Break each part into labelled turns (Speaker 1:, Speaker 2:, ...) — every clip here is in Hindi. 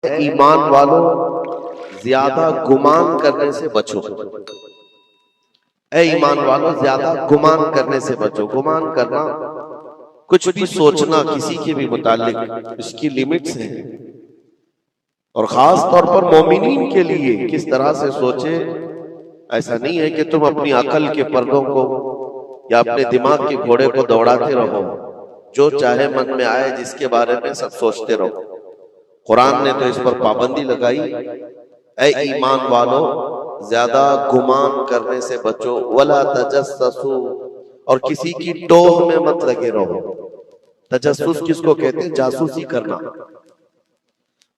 Speaker 1: ईमान वालों ज्यादा गुमान करने से बचो। ए ईमान वालों ज्यादा गुमान करने से बचो। गुमान करना कुछ भी सोचना किसी के भी मुतालिक, इसकी लिमिट्स हैं और खास तौर पर मोमिनीन के लिए किस तरह से सोचे। ऐसा नहीं है कि तुम अपनी अकल के पर्दों को या अपने दिमाग के घोड़े को दौड़ाते रहो, जो चाहे मन में आए जिसके बारे में सब सोचते रहो। कुरान ने तो इस पर पाबंदी लगाई, ऐ ईमान वालों ज्यादा गुमान करने से बचो। वला तजस्ससु, और किसी की टोह में मत लगे रहो। तजस्सुस किसको कहते हैं? जासूसी करना।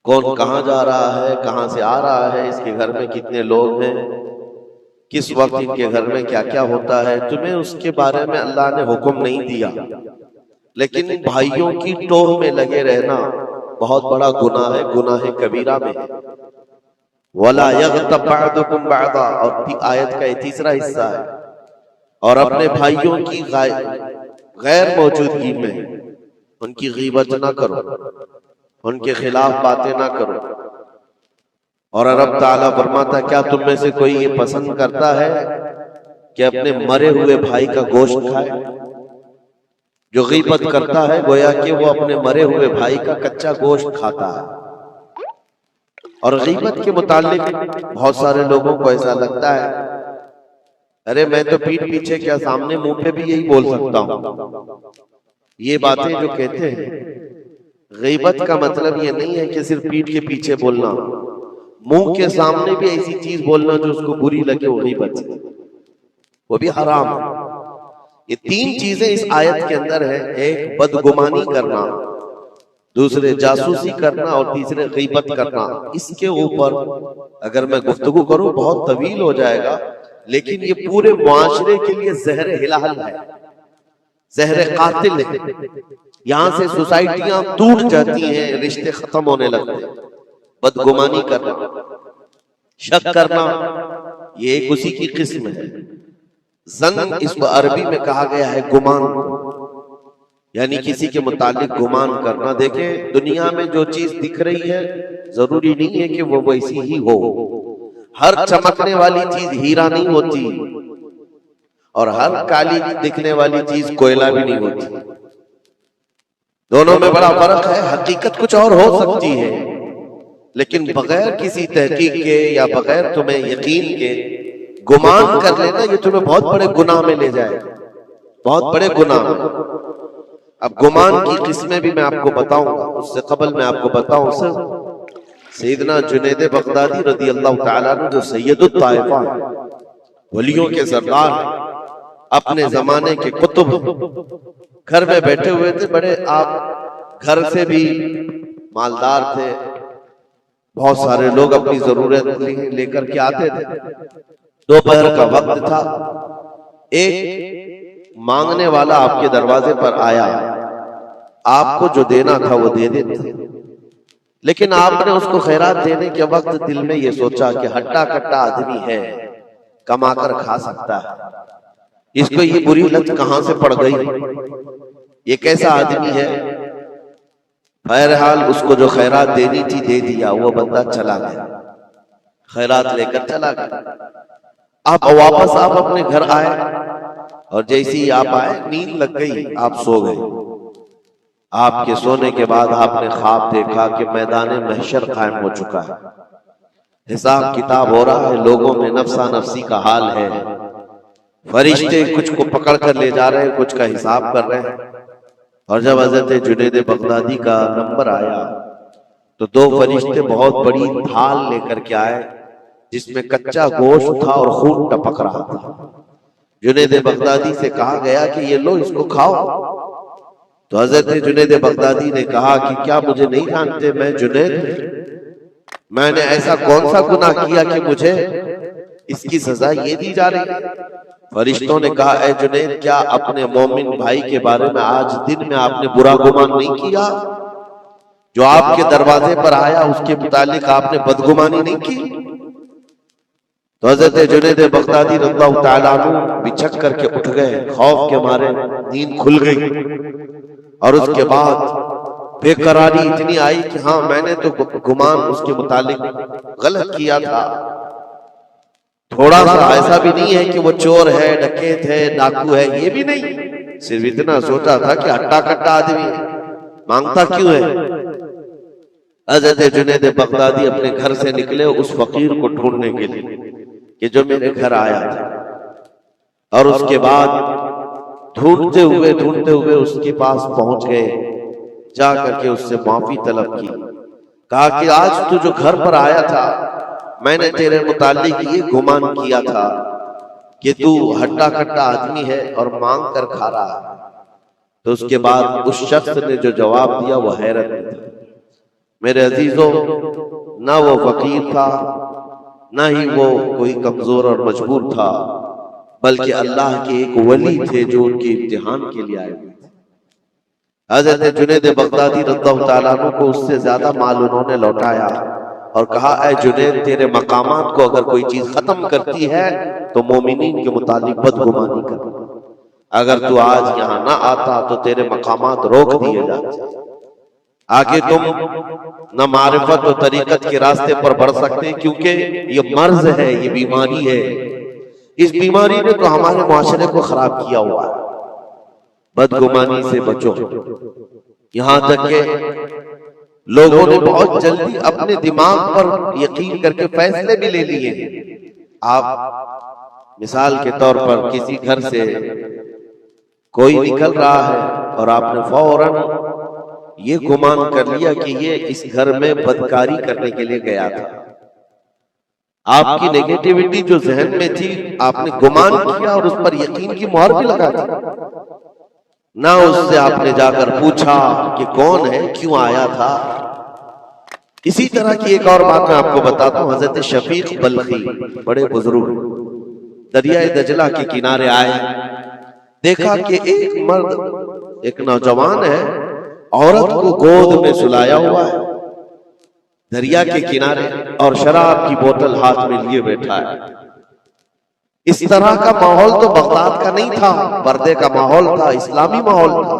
Speaker 1: कौन कहां जा रहा है, कहां से आ रहा है, इसके घर में कितने लोग हैं, किस वक्त इनके घर में क्या क्या होता है, तुम्हें उसके बारे में अल्लाह ने हुक्म नहीं दिया। लेकिन भाइयों की टोह में लगे रहना बहुत बड़ा गुनाह है, गुनाह कबीरा में। वला यग़्तब बअदुकुम बअदा, और आयत का तीसरा हिस्सा है, और अपने भाइयों की गैर मौजूदगी में उनकी गीबत ना करो, उनके खिलाफ बातें ना करो। और रब ताला फरमाता, क्या तुम में से कोई ये पसंद करता है कि अपने मरे हुए भाई का गोश्त खाए? जो गीबत करता है गोया कि वो अपने मरे हुए भाई का कच्चा गोश्त खाता है। और गीबत के मुतालिक बहुत सारे लोगों को ऐसा लगता है, अरे मैं तो पीठ पीछे क्या सामने मुंह पे भी यही बोल सकता हूं। ये बातें जो कहते हैं, गीबत का मतलब ये नहीं है कि सिर्फ पीठ के पीछे बोलना, मुंह के सामने भी ऐसी चीज बोलना जो उसको बुरी लगे, वो गीबत, वो भी हराम है। ये तीन चीजें इस आयत के अंदर है। एक बदगुमानी करना, दूसरे जासूसी करना, और तीसरे गीबत करना। इसके ऊपर अगर मैं गुफ्तगू करूं बहुत तवील हो जाएगा, लेकिन ये पूरे मुआशरे के लिए जहर हिलाल है, जहर कातिल है। यहां से सोसाइटियां टूट जाती हैं, रिश्ते खत्म होने लगते हैं। बदगुमानी करना, शक करना, ये एक उसी की किस्म है। ज़न इसको अरबी में कहा गया है गुमान, यानी किसी के मुतालिक गुमान करना। देखें, दुनिया में जो चीज दिख रही है जरूरी नहीं है कि वो वैसी ही हो। हर चमकने वाली चीज हीरा नहीं होती, और हर काली दिखने वाली चीज कोयला भी नहीं होती। दोनों में बड़ा फर्क है। हकीकत कुछ और हो सकती है, लेकिन बगैर किसी तहकीक के या बगैर तुम्हें यकीन के गुमान कर लेना, ये तुम्हें बहुत बड़े गुनाह में ले जाएगा, बहुत बड़े गुनाह में। अब गुमान की किस्में भी मैं आपको बताऊंगा, उससे कबल मैं आपको बताऊं सैयदना जुनैद बगदादी रज़ी अल्लाह ताला अन्हु, जो सैयदुत ताइफा है, वलियों के सरदार, अपने जमाने के कुतुब, घर में बैठे हुए थे। बड़े आप घर से भी मालदार थे, बहुत सारे लोग अपनी जरूरत लेकर के आते थे। दोपहर का वक्त था, एक मांगने वाला आपके दरवाजे पर आया। आपको जो देना था वो दे देते, लेकिन आपने उसको खैरात देने के वक्त दिल में ये सोचा कि हट्टा कट्टा आदमी है, कमाकर खा सकता है, इसको ये बुरी लत कहां से पड़ गई, ये कैसा आदमी है। बहरहाल उसको जो खैरात देनी थी दे दिया, वो बंदा चला गया, खैरात लेकर चला गया। आप वापस आप अपने घर आए, और जैसे ही आप आए नींद लग गई, आप सो गए। आपके सोने के बाद आपने ख्वाब देखा कि मैदान महशर कायम हो चुका है, हिसाब किताब हो रहा है, लोगों में नफ्सा नफ्सी का हाल है, फरिश्ते कुछ को पकड़ कर ले जा रहे हैं, कुछ का हिसाब कर रहे हैं। और जब हज़रत जुनैद बगदादी का नंबर आया तो दो फरिश्ते बहुत बड़ी थाल लेकर के आए, जिसमें कच्चा गोश्त था और खून टपक रहा था। जुनैद बगदादी से कहा गया कि ये लो, इसको खाओ। तो हज़रत जुनैद बगदादी ने कहा कि क्या मुझे नहीं जानते? मैं जुनैद, मैंने ऐसा कौन सा गुनाह किया कि मुझे इसकी सजा ये दी जा रही है? फरिश्तों ने कहा, ऐ जुनैद, क्या अपने मोमिन भाई के बारे में आज दिन में आपने बुरा गुमान नहीं किया? जो आपके दरवाजे पर आया उसके मुतालिक आपने बदगुमानी नहीं की? तो हज़रत जुनैद बगदादी रज़ियल्लाहु ताला अन्हु बिछक करके उठ गए, खौफ के मारे नींद खुल गई। और उसके बाद बेकरारी इतनी आई कि हाँ मैंने तो गुमान उसके मुतालिक गलत किया था। थोड़ा सा ऐसा भी नहीं है कि वो चोर है, डकैत है, डाकू है, ये भी नहीं, सिर्फ इतना सोचा था कि हट्टा कट्टा आदमी है, मांगता क्यों है। हज़रत जुनैद बगदादी अपने घर से निकले उस फकीर को ढूंढने के लिए कि जो मेरे घर आया था, और उसके बाद ढूंढते हुए उसके पास पहुंच गए, जा करके उससे माफी तलब की, कहा कि आज तू जो घर पर आया था मैंने तेरे मुतालिक ये गुमान किया था कि तू हट्टा कट्टा आदमी है और मांग कर खा रहा है। तो उसके बाद उस शख्स ने जो जवाब दिया वो हैरत में था। मेरे अजीजों, ना वो फकीर था, ना ही वो कोई कमजोर और मजबूर था, बल्कि अल्लाह के एक वली थे जो उनके इम्तिहान के लिए आए हुए थे। हज़रत जुनैद बगदादी रज़ियल्लाहु ताला अन्हु को उससे ज्यादा माल उन्होंने लौटाया और कहा, ऐ जुनैद, तेरे मकामात को अगर कोई चीज खत्म करती है तो मोमिनीन के मुतालिक बदगुमानी कर। अगर तू आज यहाँ ना आता तो तेरे मकामात रोक दिए जाते। आगे तुम न मारिफत और तरीकत के रास्ते पर बढ़ सकते, क्योंकि ये मर्ज है, ये बीमारी है। इस बीमारी ने तो हमारे मुआशरे को खराब किया हुआ है। बदगुमानी से बचो। यहां तक के लोगों ने बहुत जल्दी अपने दिमाग पर यकीन करके फैसले भी ले लिए हैं। आप मिसाल के तौर पर किसी घर से कोई निकल रहा है और आपने फौरन ये गुमान कर लिया कि ये इस घर में बदकारी करने के लिए गया था। आपकी नेगेटिविटी जो जहन में थी आपने गुमान किया और उस पर यकीन की मोहर भी लगा दी। ना उससे आपने जाकर पूछा कि कौन है, क्यों आया था। इसी तरह की एक और बात मैं आपको बताता हूँ। हजरत शफीक बल्खी बड़े बुजुर्ग दरिया दजला के किनारे आए, देखा कि एक मर्द, एक नौजवान है, औरत को गोद में सुलाया हुआ है दरिया के किनारे और शराब की बोतल हाथ में लिए बैठा है। इस तरह का माहौल तो बगदाद का नहीं था, पर्दे का माहौल था, इस्लामी माहौल था।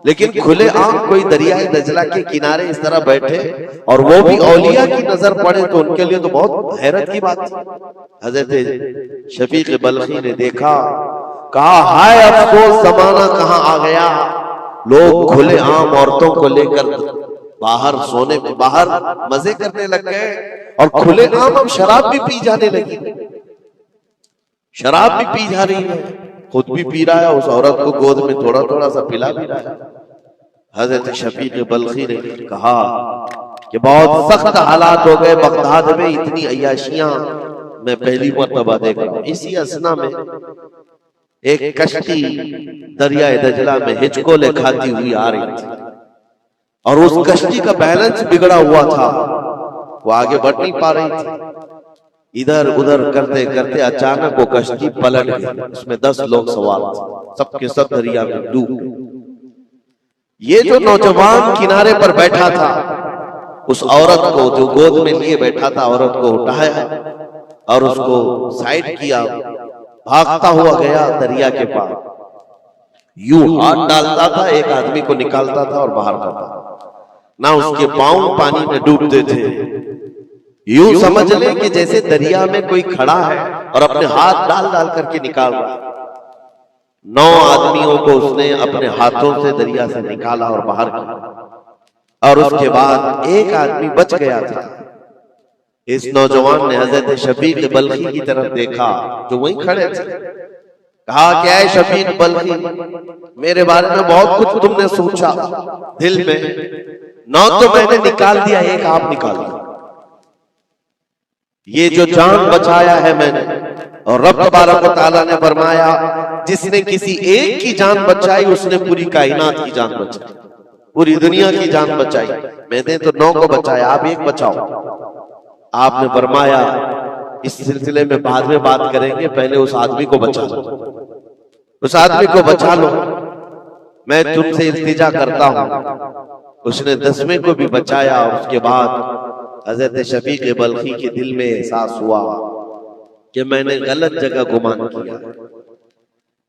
Speaker 1: लेकिन खुले आम कोई दरिया दजला के किनारे इस तरह बैठे और वो भी औलिया की नजर पड़े तो उनके लिए तो बहुत हैरत की बात थी। हजरत शफीक बल्खी ने देखा, कहा, हाय अफसोस, जमाना कहाँ आ गया। लोग खुले आम औरतों को लेकर बाहर सोने में बाहर मजे करने लग गए और खुले आम अब शराब भी पी जाने लगी। शराब भी पी जा रही है, खुद भी पी रहा है, उस औरत को गोद में थोड़ा थोड़ा सा पिला भी रहा है। हजरत शफीक बल्खी ने कहा कि बहुत सख्त हालात हो गए बगदाद में, इतनी अय्याशियां मैं पहली मर्तबा देख रहा हूं। इसी असना में एक कश्ती दरिया दजला में हिचकोले खाती हुई आ रही थी और उस कश्ती का बैलेंस बिगड़ा हुआ था, वो आगे बढ़ नहीं पा रही थी। इधर उधर करते करते अचानक वो कश्ती पलट गई, उसमें 10 लोग सवार थे, सबके सब दरिया में डूब। ये जो नौजवान किनारे पर बैठा था, उस औरत को जो गोद में लिए बैठा था, औरत को उठाया और उसको साइड किया, भागता हुआ गया दरिया के पास, यूं हाथ डालता था, एक आदमी को निकालता था और बाहर करता, ना उसके पांव पानी में डूबते थे। यूं समझ ले कि जैसे दरिया में कोई खड़ा है और अपने हाथ डाल डाल करके निकाल रहा है। 9 आदमियों को उसने अपने हाथों से दरिया से निकाला और बाहर किया और उसके बाद एक आदमी बच गया था। इस नौजवान ने हजरत शफीक बल्खी की तरफ देखा जो वहीं खड़े थे, कहा, क्या है शफीक बल्खी, मेरे बारे में बहुत कुछ तुमने सोचा दिल में, 9 तो मैंने निकाल दिया, एक आप निकाल दिया। ये जो जान बचाया है मैंने, और रब तबारक व तआला ने फरमाया जिसने किसी एक की जान बचाई उसने पूरी कायनात की जान बचाई, पूरी दुनिया की जान बचाई। मैंने तो 9 को बचाया, आप एक बचाओ। आपने फरमाया इस सिलसिले में बाद में बात करेंगे, पहले उस आदमी को बचा लो, उस आदमी को बचा लो, मैं तुमसे इल्तिजा करता हूं। उसने 10वें को भी बचाया। उसके बाद हजरत शफीक बल्खी के दिल में एहसास हुआ कि मैंने गलत जगह गुमान किया,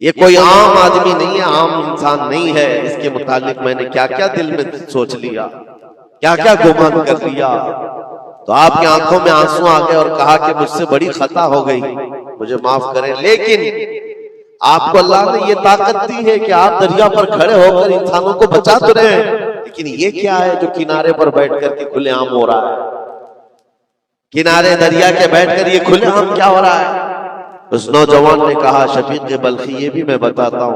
Speaker 1: ये कोई आम आदमी नहीं है, आम इंसान नहीं है। इसके मुतालिक मैंने क्या क्या दिल में सोच लिया, क्या क्या गुमान कर लिया। तो आपकी आंखों में आंसू आ गए और कहा कि मुझसे बड़ी खता हो गई, मुझे माफ करें। लेकिन आपको अल्लाह ने ये ताकत दी है कि आप दरिया पर खड़े होकर इंसानों को बचा तो रहे हैं, लेकिन ये क्या है जो किनारे पर बैठ करके खुलेआम हो रहा है? किनारे दरिया के बैठकर ये खुलेआम क्या हो रहा है? उस नौजवान ने कहा, शफीक बल्खी, ये भी मैं बताता हूं,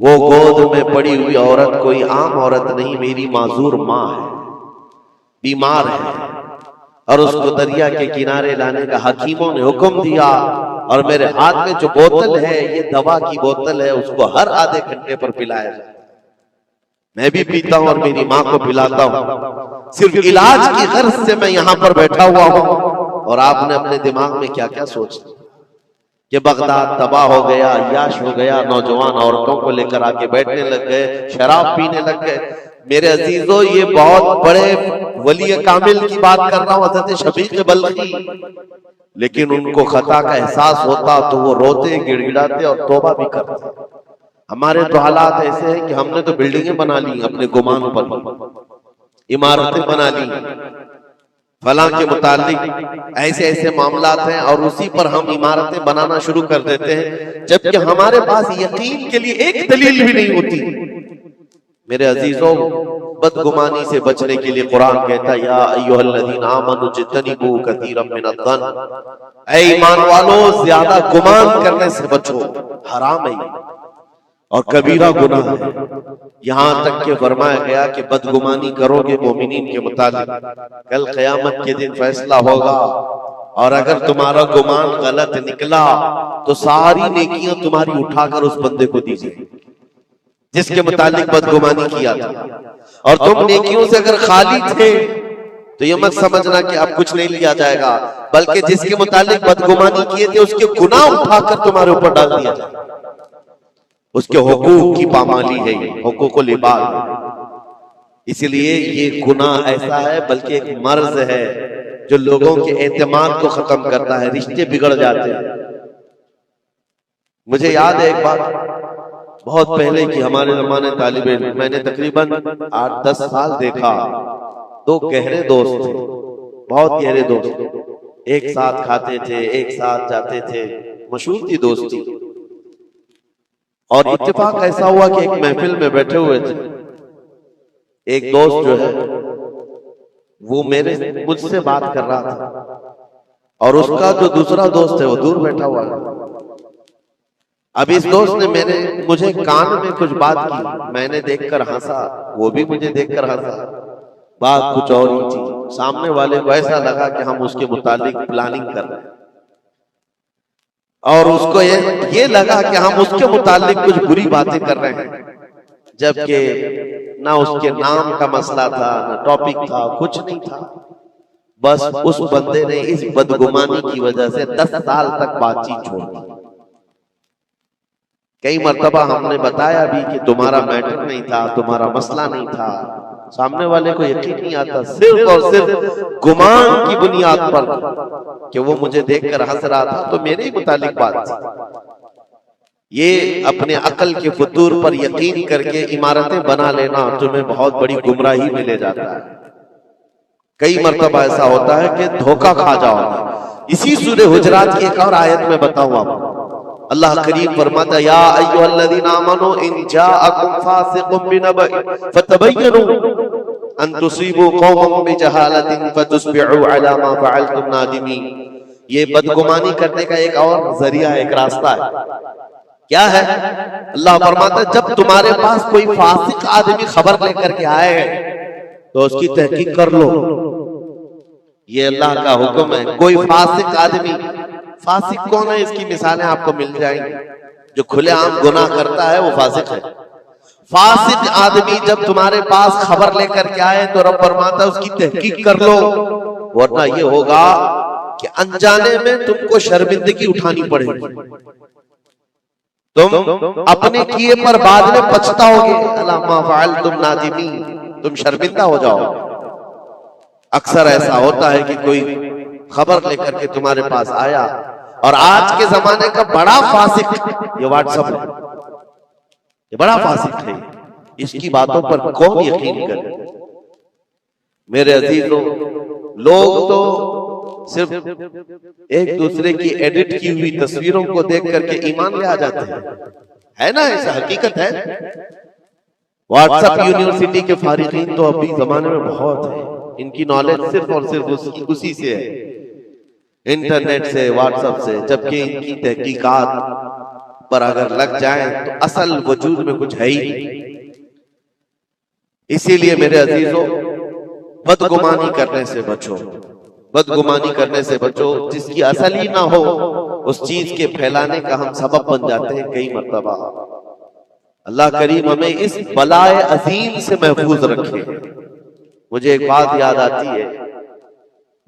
Speaker 1: वो गोद में पड़ी हुई औरत कोई आम औरत नहीं, मेरी माजूर माँ है, बीमार है, और उसको दरिया के किनारे लाने का हकीमों ने हुक्म दिया। और मेरे हाथ में जो बोतल है ये दवा की बोतल है, उसको हर आधे घंटे पर पिलाया जाए। मैं भी पीता हूं और मेरी माँ को पिलाता हूं। सिर्फ इलाज की गर्ज से मैं यहां पर बैठा हुआ हूं। और आपने अपने दिमाग में क्या क्या सोच लिया कि बगदाद तबाह हो गया, अय्याश हो गया, नौजवान औरतों को लेकर आके बैठने लग गए, शराब पीने लग गए। मेरे अजीजों, ये बहुत बड़े वली कामिल की बात कर रहा हूं, हज़रत शफीक बल्खी। लेकिन उनको खता का एहसास होता तो वो रोते, गिड़गिड़ाते और तौबा भी करते। हमारे तो हालात ऐसे हैं कि हमने तो बिल्डिंगें बना ली अपने गुमान पर, इमारतें बना ली फलां के मुतालिक, ऐसे ऐसे मामलात हैं, और उसी पर हम इमारतें बनाना शुरू कर देते हैं, जबकि हमारे पास यकीन के लिए एक दलील भी नहीं होती। मेरे अजीजों, बदगुमानी से बचने के लिए कुरान कहता है, या अय्युहल्लज़ीना आमनू इज्तनिबू कसीरम मिनज़्ज़न, ऐ ईमान वालों, ज्यादा गुमान करने से बचो, हराम है और कबीरा गुनाह है। यहां तक के फरमाया गया कि बदगुमानी करोगे मोमिनीन के मुताबिक, कल क़यामत के दिन फैसला होगा, और अगर तुम्हारा गुमान गलत निकला तो सारी नेकियां तुम्हारी उठाकर उस बंदे को दीजिए जिसके मुतालिक बदगुमानी किया था। और तुम नेकियों से अगर खाली थे तो ये मत समझना कि अब कुछ नहीं लिया जाएगा, बल्कि जिसके मुतालिक बदगुमानी किए थे उसके गुनाह उठाकर तुम्हारे ऊपर डाल दिया जाएगा। उसके हुकूक की पामाली है, हुकूकुल इबाद। इसलिए ये गुनाह ऐसा है, बल्कि एक मर्ज है जो लोगों के एतमाद को खत्म करता है, रिश्ते बिगड़ जाते हैं। मुझे याद है एक बात बहुत पहले की, हमारे जमाने तालिब इल्म, मैंने तकरीबन 8-10 साल देखा, दो गहरे दोस्त थे, बहुत गहरे दोस्त, एक साथ खाते थे, एक साथ जाते थे, मशहूर थी दोस्ती। और इत्तेफाक ऐसा हुआ कि एक महफिल में बैठे हुए थे, एक दोस्त जो है वो मुझसे बात कर रहा था, और उसका जो दूसरा दोस्त है वो दूर बैठा हुआ है। अब इस दोस्त ने मुझे कान में कुछ बात की, मैंने देखकर हंसा, वो भी मुझे देखकर हंसा, बात कुछ और ही थी। सामने वाले को ऐसा लगा कि हम उसके मुतालिक प्लानिंग कर रहे हैं, और उसको ये लगा कि हम उसके मुतालिक कुछ बुरी बातें कर रहे हैं, जबकि ना उसके नाम का मसला था, ना टॉपिक था, कुछ नहीं था। बस उस बंदे ने इस बदगुमानी की वजह से 10 साल तक बातचीत छोड़ दी। कई मर्तबा हमने बताया भी कि तुम्हारा मैटर नहीं था, तुम्हारा मसला नहीं था, सामने वाले को यकीन नहीं आता, सिर्फ और सिर्फ गुमान की बुनियाद पर कि वो मुझे देखकर हंस रहा था तो मेरे ही मुतालिक बात थी। ये अपने अकल के फतूर पर यकीन करके इमारतें बना लेना तुम्हें बहुत बड़ी गुमराही में ले जाता है। कई मर्तबा ऐसा होता है कि धोखा खा जाओगे। इसी सूरह हुजरात की एक और आयत में बताऊं आपको, अल्लाह करीम फरमाता, या अय्युहल्लज़ीना आमनू इन जाअकुम फासिकुम बिनबइन फतबय्यनु अन तुसीबू कौमन बिजहालतिन फतुस्बिहू अला मा फअलतुम नादिमीन। ये बदगुमानी करने का एक और जरिया, एक रास्ता है। क्या है? अल्लाह फरमाता, जब तुम्हारे पास कोई फासिक आदमी खबर लेकर के आए तो उसकी तहकीक कर लो। ये अल्लाह का हुक्म है। कोई फासिक आदमी, फासिक कौन है इसकी मिसालें आपको मिल जाएंगी। जो खुलेआम गुनाह करता है वो फासिक है। फासिक आदमी जब तुम्हारे पास खबर लेकर के आए तो रब फरमाता उसकी तहकीक कर लो, वरना ये होगा कि अनजाने में तुमको शर्मिंदगी उठानी पड़ेगी, तुम अपने किए पर बाद में पछताओगे। अला मा फअलतुम नादिमीन, तुम शर्मिंदा हो जाओगे। अक्सर ऐसा होता है कि कोई खबर लेकर के तुम्हारे पास आया और आज के जमाने का बड़ा फासिक ये व्हाट्सएप है, ये बड़ा फासिक है। इसकी बातों पर कौन यकीन करे? मेरे अजीजों, लोग तो सिर्फ एक दूसरे की एडिट की हुई तस्वीरों को देख करके ईमान ले आ जाते हैं, है ना? ऐसा हकीकत है। व्हाट्सएप यूनिवर्सिटी के फारिगीन तो अभी जमाने में बहुत है, इनकी नॉलेज सिर्फ और सिर्फ उसी से है, इंटरनेट से, व्हाट्सएप से। जबकि इनकी तहकीकात पर अगर लग जाए तो असल वजूद में कुछ है ही नहीं। इसीलिए मेरे अजीजों, बदगुमानी करने से बचो, बदगुमानी करने से बचो। जिसकी असल ही ना हो उस चीज के फैलाने का हम सबब बन जाते हैं कई मर्तबा। अल्लाह करीम हमें इस बलाए अजीम से महफूज रखे। मुझे एक बात याद आती है,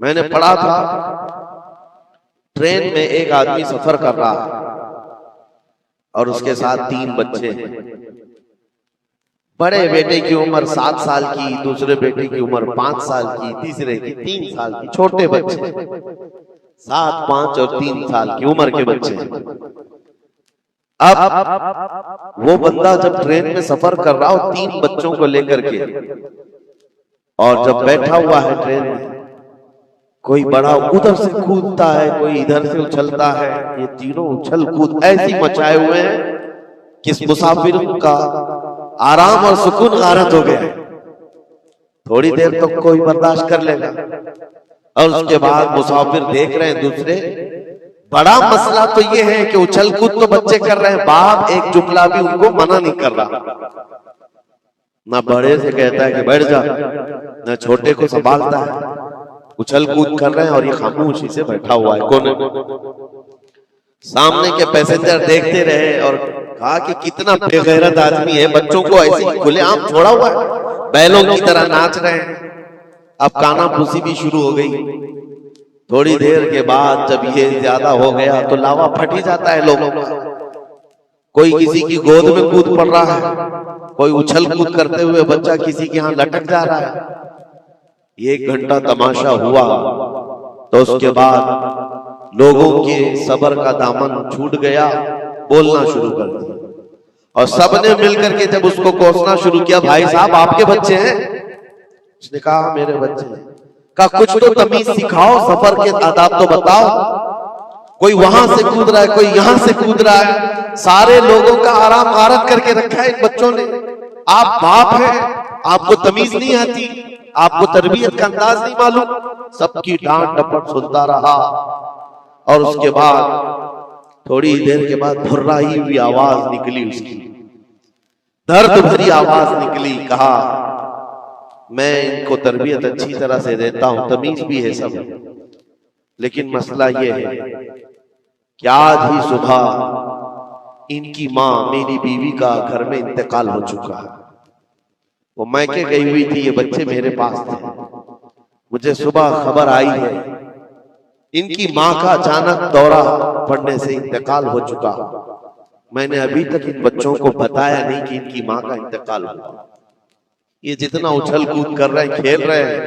Speaker 1: मैंने पढ़ा था ट्रेन में एक आदमी सफर कर रहा है और उसके साथ 3 बच्चे हैं। बड़े बेटे की उम्र 7 साल की, दूसरे बेटे की उम्र 5 साल की, तीसरे की 3 साल की। छोटे बच्चे 7, 5 और 3 साल की उम्र के बच्चे। अब वो बंदा जब ट्रेन में सफर कर रहा हो 3 बच्चों को लेकर के, और जब बैठा हुआ है ट्रेन में, कोई बड़ा उधर से कूदता है, कोई इधर से उछलता है। ये तीनों उछल कूद ऐसी मचाए हुए हैं कि इस मुसाफिर का आराम और सुकून गारत हो गया। थोड़ी देर तो कोई बर्दाश्त कर लेगा, और उसके बाद मुसाफिर देख रहे हैं दूसरे। बड़ा मसला तो ये है कि उछल कूद तो बच्चे कर रहे हैं, बाप एक जुमला भी उनको मना नहीं कर रहा। ना बड़े से कहता है कि बैठ जा, ना छोटे को संभालता है। उछल कूद कर रहे हैं और ये खामोशी से बैठा हुआ है कोने। सामने के पैसेंजर देखते रहे और कहा कि कितना बेगैरत आदमी है, बच्चों को ऐसे खुलेआम छोड़ा हुआ है, बैलों की तरह नाच रहे हैं। अब कानाफूसी भी शुरू हो गई। थोड़ी देर के बाद जब ये ज्यादा हो गया तो लावा फट ही जाता है लोगों का। कोई किसी की गोद में कूद पड़ रहा है, कोई उछल कूद करते हुए बच्चा किसी के यहाँ लटक जा रहा है। 1 घंटा तमाशा हुआ तो उसके बाद लोगों के सब्र का दामन छूट गया, बोलना शुरू कर दिया। और सबने मिलकर के जब उसको कोसना शुरू किया, भाई साहब आपके बच्चे हैं? उसने कहा मेरे बच्चे हैं। कहा कुछ तो तमीज सिखाओ, सफर के आदाब तो बताओ। कोई वहां से कूद रहा है, कोई यहां से कूद रहा है, सारे लोगों का आराम गारत करके रखा है इन बच्चों ने। आप बाप हैं, आपको तमीज नहीं आती, आपको तरबियत का अंदाज नहीं मालूम। सबकी डांट डपट सुनता रहा। और उसके बाद थोड़ी देर के बाद भुर्राई हुई आवाज निकली, उसकी दर्द भरी आवाज निकली। कहा मैं इनको तरबियत अच्छी तरह से देता हूं, तमीज भी है सब, लेकिन मसला ये है कि आज ही सुबह इनकी माँ मेरी बीवी का घर में इंतकाल हो चुका है। वो मैके गई हुई थी, ये बच्चे मेरे पास थे। मुझे सुबह खबर आई है इनकी माँ का अचानक दौरा पड़ने से इंतकाल हो चुका। मैंने अभी तक इन बच्चों को बताया नहीं कि इनकी माँ का इंतकाल हुआ। ये जितना उछल कूद कर रहे हैं, खेल रहे हैं,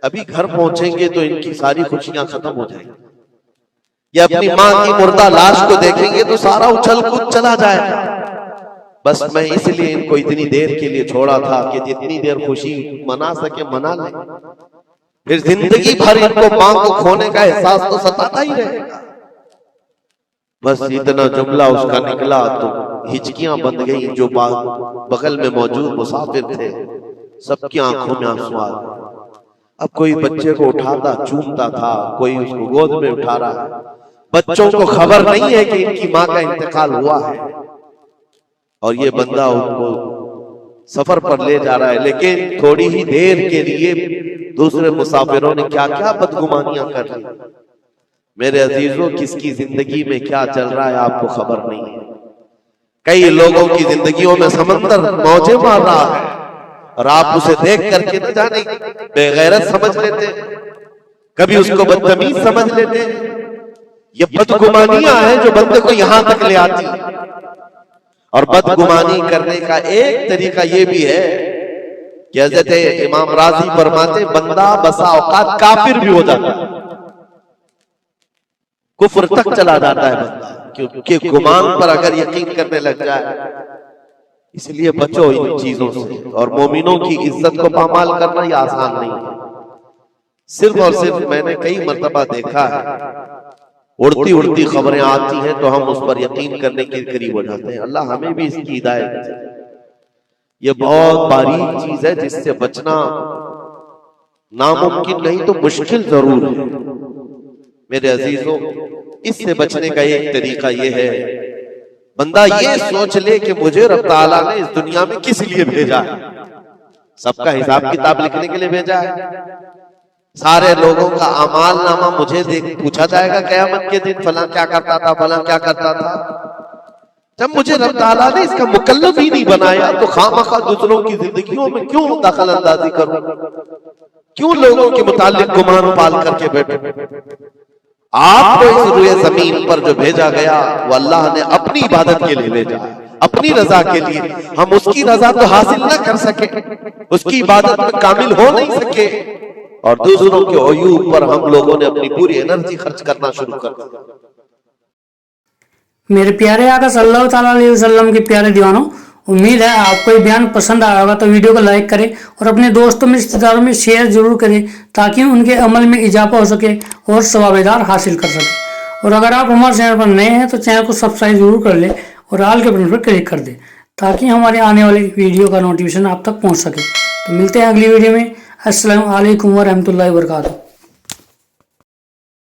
Speaker 1: अभी घर पहुंचेंगे तो इनकी सारी खुशियां खत्म हो जाएंगी। ये अपनी माँ की मुर्दा लाश को देखेंगे तो सारा उछल कूद चला जाएगा। बस मैं इसलिए इनको इतनी देर के लिए छोड़ा था कि जितनी देर खुशी मना सके मना ले, फिर जिंदगी भर इनको मां को खोने का एहसास तो सताता ही रहेगा। बस इतना जुमला उसका निकला तो हिचकियां बंद गई। जो बगल में मौजूद मुसाफिर थे सबकी आंखों में आंसू आ गए। अब कोई बच्चे को उठाता चूमता था, कोई उसको गोद में उठा रहा है। बच्चों को खबर नहीं है कि इनकी मां का इंतकाल हुआ है और ये बंदा उनको सफर पर ले जा रहा है। लेकिन थोड़ी ही देर के लिए दूसरे मुसाफिरों ने क्या क्या बदगुमानियां कर ली। मेरे अजीजों, किसकी जिंदगी में क्या चल रहा है आपको खबर नहीं है। कई लोगों की जिंदगियों में समंदर मौजें मार रहा है और आप उसे देख करके न जाने बेगैरत समझ लेते, कभी उसको बदतमीज समझ लेते। ये बदगुमानियां हैं जो बंदे को यहां तक ले आती। और बदगुमानी करने का एक तरीका ये भी है कि हज़रत इमाम राजी फरमाते बंदा बसा औकात काफिर भी हो जाता है। कुफ्र तक चला जाता है बंदा, क्योंकि गुमान पर अगर यकीन करने लग जाए। इसलिए बचो इन चीजों से। और मोमिनों की इज्जत को पामाल करना यह आसान नहीं है। सिर्फ और सिर्फ मैंने कई मर्तबा देखा है, उड़ती उड़ती खबरें आती हैं तो हम उस पर यकीन करने के करीब हो जाते हैं। अल्लाह हमें भी इसकी हिदायत दे। ये बहुत बारीक चीज है जिससे बचना नामुमकिन नहीं तो मुश्किल जरूर है। मेरे अजीजों, इससे बचने का एक तरीका यह है, बंदा ये सोच ले कि मुझे रब ताला ने इस दुनिया में किस लिए भेजा है। सबका हिसाब किताब लिखने के लिए भेजा है। सारे लोगों का अमाल नामा मुझे पूछा जाएगा क़यामत के दिन, फलां क्या करता था, फलां क्या करता था। जब मुझे रब ताला ने इसका मुकल्लफ ही नहीं बनाया तो खामखा दूसरों की जिंदगियों में क्यों दखल अंदाजी करूं, क्यों लोगों के मुतालिक गुमान पाल करके बैठूं। आपको इस रुए जमीन पर जो भेजा गया वो अल्लाह ने अपनी इबादत के लिए भेजा, अपनी रजा के लिए। हम उसकी रजा तो हासिल ना कर सके, उसकी इबादत में कामिल हो नहीं सके, और दूसरों के अयूब पर हम लोगों ने अपनी पूरी एनर्जी खर्च करना शुरू कर दिया।
Speaker 2: मेरे प्यारे आका सल्लल्लाहु अलैहि वसल्लम के प्यारे दीवानों, उम्मीद है आपको ये बयान पसंद आया होगा। तो वीडियो को लाइक करें और अपने दोस्तों में, रिश्तेदारों में शेयर जरूर करें ताकि उनके अमल में इजाफा हो सके और सवाबेदार हासिल कर सके। और अगर आप हमारे चैनल पर नए हैं तो चैनल को सब्सक्राइब जरूर कर लें और ऑल के बटन पर क्लिक कर दें ताकि हमारे आने वाली वीडियो का नोटिफिकेशन आप तक पहुँच सके। तो मिलते हैं अगली वीडियो में। अस्सलामु अलैकुम व रहमतुल्लाहि व बरकातुहू।